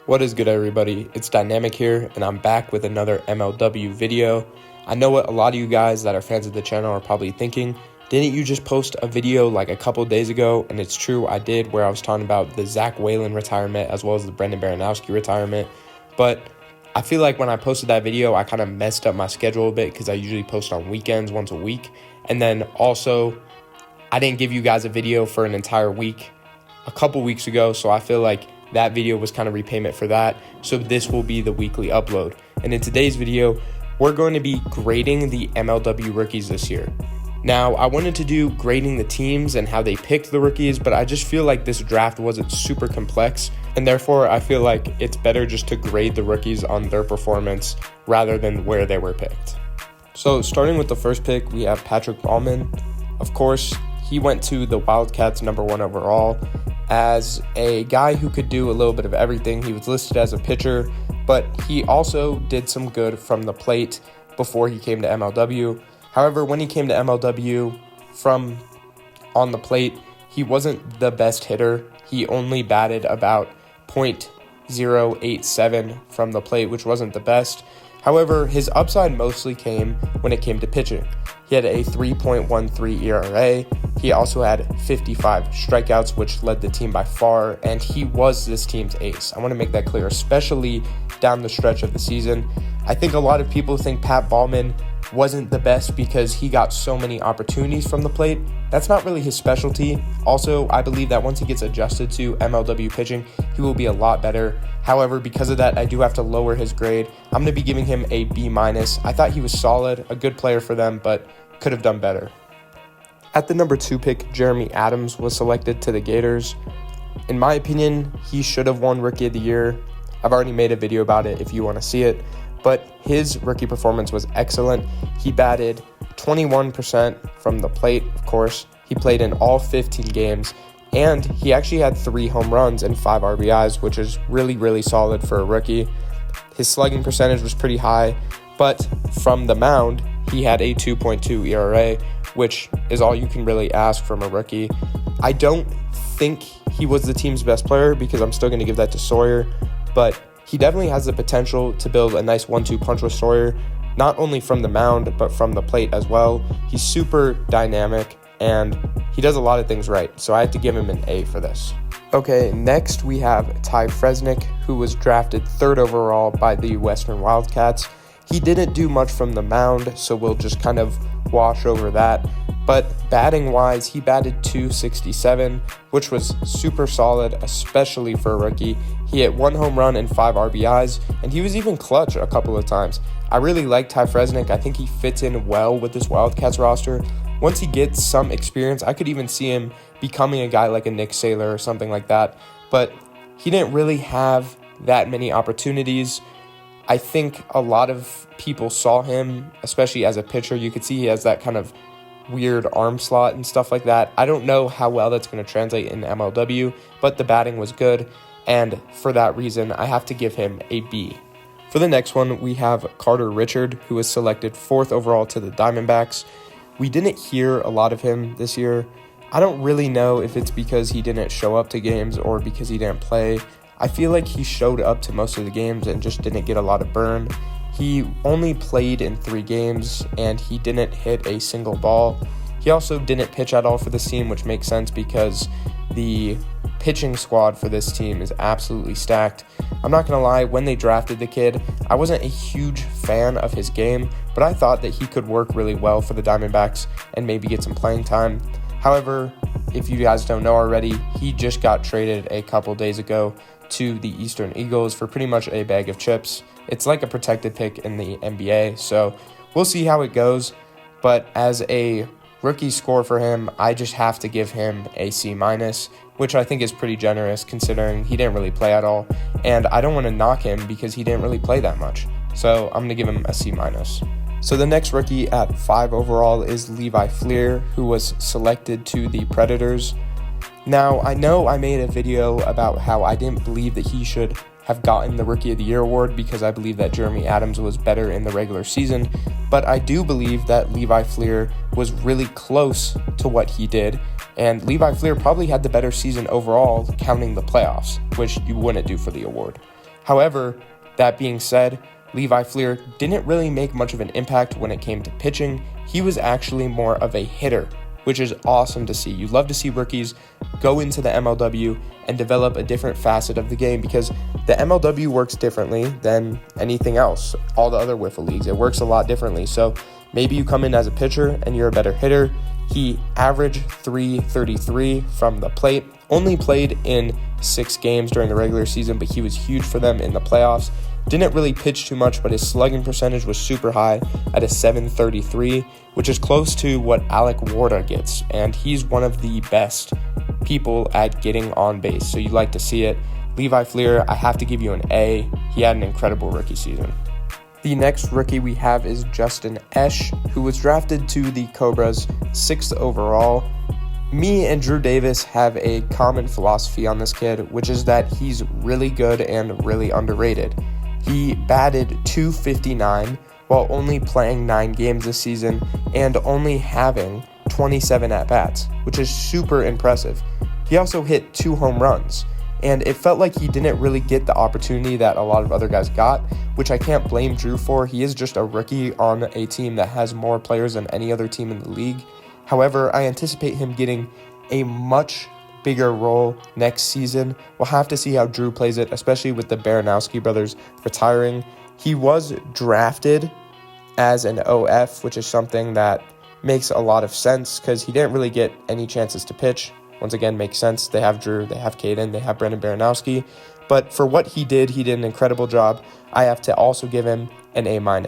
What is good, everybody? It's Dynamic here, and I'm back with another MLW video. I know what a lot of you guys that are fans of the channel are probably thinking. Didn't you just post a video like a couple days ago? And it's true, I did, where I was talking about the Zach Whalen retirement as well as the Brendan Baranowski retirement. But I feel like when I posted that video, I kind of messed up my schedule a bit because I usually post on weekends once a week. And then also, I didn't give you guys a video for an entire week a couple weeks ago, so I feel like that video was kind of repayment for that. So this will be the weekly upload. And in today's video, we're going to be grading the MLW rookies this year. Now, I wanted to do grading the teams and how they picked the rookies, but I just feel like this draft wasn't super complex, and therefore I feel like it's better just to grade the rookies on their performance rather than where they were picked. So starting with the first pick, we have Patrick Ballman. Of course, he went to the Wildcats #1 overall. As a guy who could do a little bit of everything, he was listed as a pitcher, but he also did some good from the plate before he came to MLW. However, when he came to MLW from on the plate, he wasn't the best hitter. He only batted about .087 from the plate, which wasn't the best. However, his upside mostly came when it came to pitching. He had a 3.13 ERA. He also had 55 strikeouts, which led the team by far, and he was this team's ace. I want to make that clear, especially down the stretch of the season. I think a lot of people think Pat Ballman wasn't the best because he got so many opportunities from the plate. That's not really his specialty. Also, I believe that once he gets adjusted to MLW pitching, he will be a lot better. However, because of that, I do have to lower his grade. I'm going to be giving him a B-. I thought he was solid, a good player for them, but could have done better. At the #2 pick, Jeremy Adams was selected to the Gators. In my opinion, he should have won Rookie of the Year. I've already made a video about it if you want to see it, but his rookie performance was excellent. He batted 21% from the plate, of course. He played in all 15 games, and he actually had 3 home runs and 5 RBIs, which is really, really solid for a rookie. His slugging percentage was pretty high, but from the mound, he had a 2.2 ERA, which is all you can really ask from a rookie. I don't think he was the team's best player because I'm still going to give that to Sawyer, but he definitely has the potential to build a nice 1-2 punch with Sawyer, not only from the mound, but from the plate as well. He's super dynamic, and he does a lot of things right, so I have to give him an A for this. Okay, next we have Ty Fresnick, who was drafted 3rd overall by the Western Wildcats. He didn't do much from the mound, so we'll just kind of wash over that. But batting-wise, he batted .267, which was super solid, especially for a rookie. He hit 1 home run and 5 RBIs, and he was even clutch a couple of times. I really like Ty Fresnick. I think he fits in well with this Wildcats roster. Once he gets some experience, I could even see him becoming a guy like a Nick Saylor or something like that. But he didn't really have that many opportunities. I think a lot of people saw him, especially as a pitcher. You could see he has that kind of weird arm slot and stuff like that. I don't know how well that's going to translate in MLW, but the batting was good, and for that reason, I have to give him a B. For the next one, we have Carter Richard, who was selected 4th overall to the Diamondbacks. We didn't hear a lot of him this year. I don't really know if it's because he didn't show up to games or because he didn't play. I feel like he showed up to most of the games and just didn't get a lot of burn. He only played in 3 games, and he didn't hit a single ball. He also didn't pitch at all for this team, which makes sense because the pitching squad for this team is absolutely stacked. I'm not going to lie, when they drafted the kid, I wasn't a huge fan of his game, but I thought that he could work really well for the Diamondbacks and maybe get some playing time. However, if you guys don't know already, he just got traded a couple days ago to the Eastern Eagles for pretty much a bag of chips. It's like a protected pick in the NBA, so we'll see how it goes. But as a rookie score for him, I just have to give him a C-, which I think is pretty generous considering he didn't really play at all. And I don't want to knock him because he didn't really play that much. So I'm going to give him a C-. So the next rookie at 5 overall is Levi Fleer, who was selected to the Predators. Now, I know I made a video about how I didn't believe that he should have gotten the Rookie of the Year award because I believe that Jeremy Adams was better in the regular season, but I do believe that Levi Fleer was really close to what he did, and Levi Fleer probably had the better season overall, counting the playoffs, which you wouldn't do for the award. However, that being said, Levi Fleer didn't really make much of an impact when it came to pitching. He was actually more of a hitter, which is awesome to see. You love to see rookies go into the MLW and develop a different facet of the game, because the MLW works differently than anything else, all the other wiffle leagues. It works a lot differently. So maybe you come in as a pitcher and you're a better hitter. He averaged .333 from the plate, only played in 6 games during the regular season, but he was huge for them in the playoffs. Didn't really pitch too much, but his slugging percentage was super high at a .733, which is close to what Alec Warda gets, and he's one of the best people at getting on base, so you like to see it. Levi Fleer, I have to give you an A. He had an incredible rookie season. The next rookie we have is Justin Esch, who was drafted to the Cobras 6th overall. Me and Drew Davis have a common philosophy on this kid, which is that he's really good and really underrated. He batted .259 while only playing 9 games this season and only having 27 at-bats, which is super impressive. He also hit 2 home runs, and it felt like he didn't really get the opportunity that a lot of other guys got, which I can't blame Drew for. He is just a rookie on a team that has more players than any other team in the league. However, I anticipate him getting a much bigger role next season. We'll have to see how Drew plays it, especially with the Baranowski brothers retiring. He was drafted as an OF, which is something that makes a lot of sense because he didn't really get any chances to pitch. Once again, makes sense. They have Drew, they have Caden, they have Brendan Baranowski. But for what he did an incredible job. I have to also give him an A-.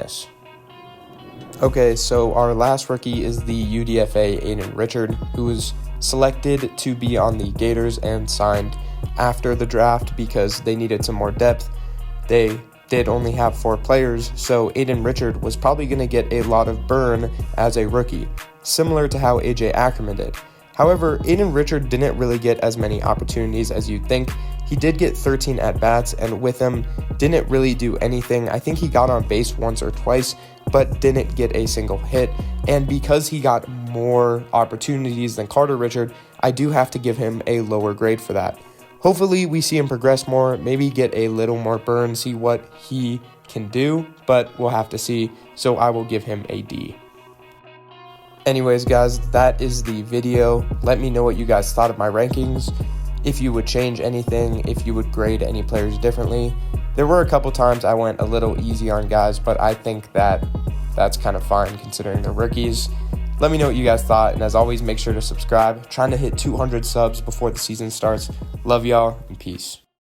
Okay, so our last rookie is the UDFA Aiden Richard, who was selected to be on the Gators and signed after the draft because they needed some more depth. They did only have 4 players, so Aiden Richard was probably going to get a lot of burn as a rookie, similar to how AJ Ackerman did. However, Aiden Richard didn't really get as many opportunities as you'd think. He did get 13 at-bats, and with him, didn't really do anything. I think he got on base once or twice, but didn't get a single hit. And because he got more opportunities than Carter Richard, I do have to give him a lower grade for that. Hopefully, we see him progress more, maybe get a little more burn, see what he can do, but we'll have to see, so I will give him a D. Anyways, guys, that is the video. Let me know what you guys thought of my rankings, if you would change anything, if you would grade any players differently. There were a couple times I went a little easy on guys, but I think that's kind of fine considering they're rookies. Let me know what you guys thought, and as always, make sure to subscribe. Trying to hit 200 subs before the season starts. Love y'all, and peace.